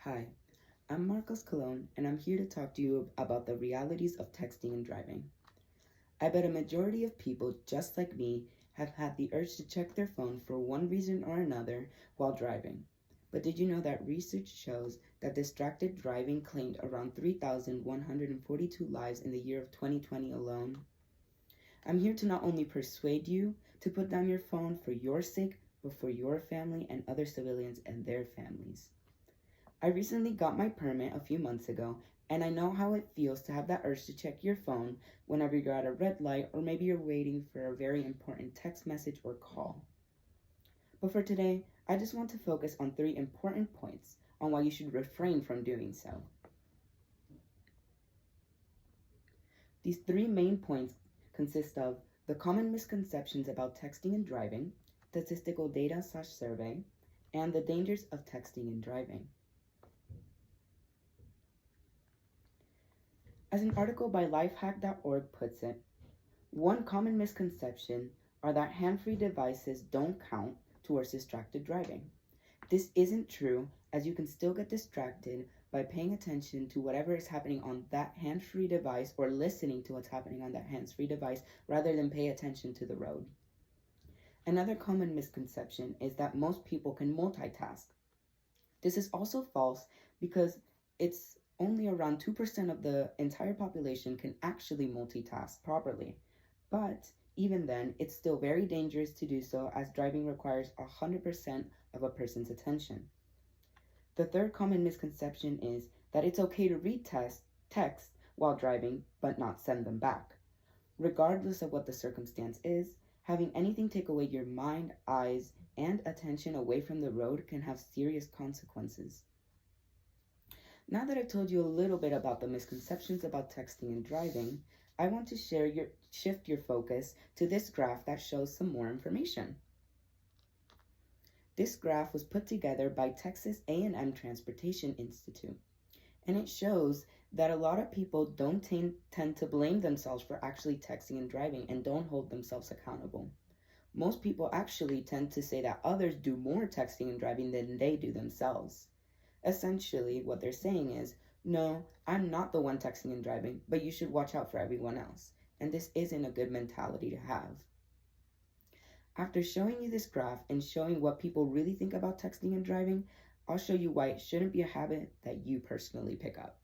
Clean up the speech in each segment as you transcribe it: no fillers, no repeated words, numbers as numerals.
Hi, I'm Marcos Colon, and I'm here to talk to you about the realities of texting and driving. I bet a majority of people, just like me, have had the urge to check their phone for one reason or another while driving. But did you know that research shows that distracted driving claimed around 3,142 lives in the year of 2020 alone? I'm here to not only persuade you to put down your phone for your sake, but for your family and other civilians and their families. I recently got my permit a few months ago, and I know how it feels to have that urge to check your phone whenever you're at a red light or maybe you're waiting for a very important text message or call. But for today, I just want to focus on 3 important points on why you should refrain from doing so. These 3 main points consist of the common misconceptions about texting and driving, statistical data/survey, and the dangers of texting and driving. As an article by lifehack.org puts it, one common misconception are that hand-free devices don't count towards distracted driving. This isn't true, as you can still get distracted by paying attention to whatever is happening on that hands-free device or listening to what's happening on that hands-free device rather than pay attention to the road. Another common misconception is that most people can multitask. This is also false because it's only around 2% of the entire population can actually multitask properly. But even then, it's still very dangerous to do so, as driving requires 100% of a person's attention. The third common misconception is that it's okay to read text while driving but not send them back. Regardless of what the circumstance is, having anything take away your mind, eyes, and attention away from the road can have serious consequences. Now that I've told you a little bit about the misconceptions about texting and driving, I want to shift your focus to this graph that shows some more information. This graph was put together by Texas A&M Transportation Institute, and it shows that a lot of people don't tend to blame themselves for actually texting and driving and don't hold themselves accountable. Most people actually tend to say that others do more texting and driving than they do themselves. Essentially, what they're saying is, no, I'm not the one texting and driving, but you should watch out for everyone else. And this isn't a good mentality to have. After showing you this graph and showing what people really think about texting and driving, I'll show you why it shouldn't be a habit that you personally pick up.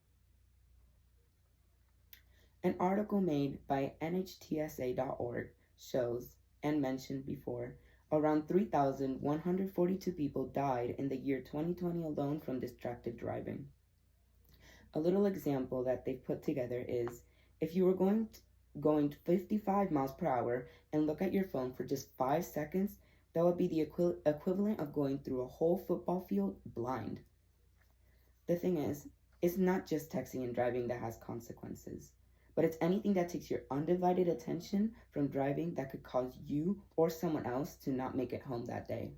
An article made by nhtsa.org shows, and mentioned before, around 3,142 people died in the year 2020 alone from distracted driving. A little example that they've put together is, if you were going 55 miles per hour and look at your phone for just 5 seconds, that would be the equivalent of going through a whole football field blind. The thing is, it's not just texting and driving that has consequences, but it's anything that takes your undivided attention from driving that could cause you or someone else to not make it home that day.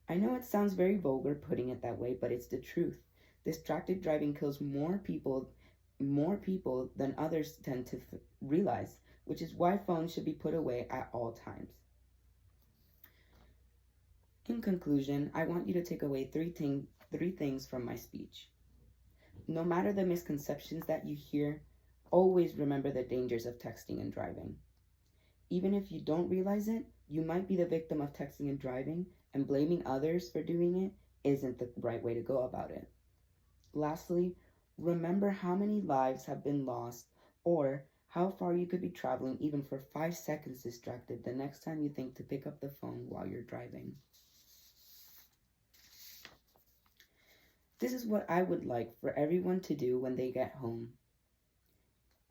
I know it sounds very vulgar putting it that way, but it's the truth. Distracted driving kills more people than others tend to realize, which is why phones should be put away at all times. In conclusion, I want you to take away three things from my speech. No matter the misconceptions that you hear, always remember the dangers of texting and driving. Even if you don't realize it, you might be the victim of texting and driving, and blaming others for doing it isn't the right way to go about it. Lastly, remember how many lives have been lost, or how far you could be traveling even for 5 seconds distracted the next time you think to pick up the phone while you're driving. This is what I would like for everyone to do when they get home.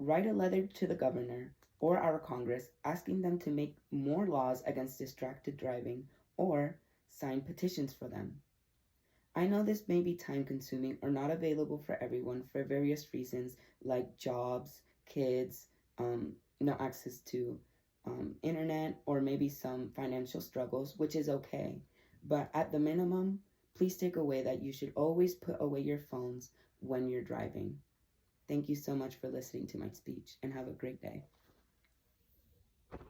Write a letter to the governor or our Congress asking them to make more laws against distracted driving, or sign petitions for them. I know this may be time-consuming or not available for everyone for various reasons, like jobs, kids, no access to internet, or maybe some financial struggles, which is okay. But at the minimum, please take away that you should always put away your phones when you're driving. Thank you so much for listening to my speech, and have a great day.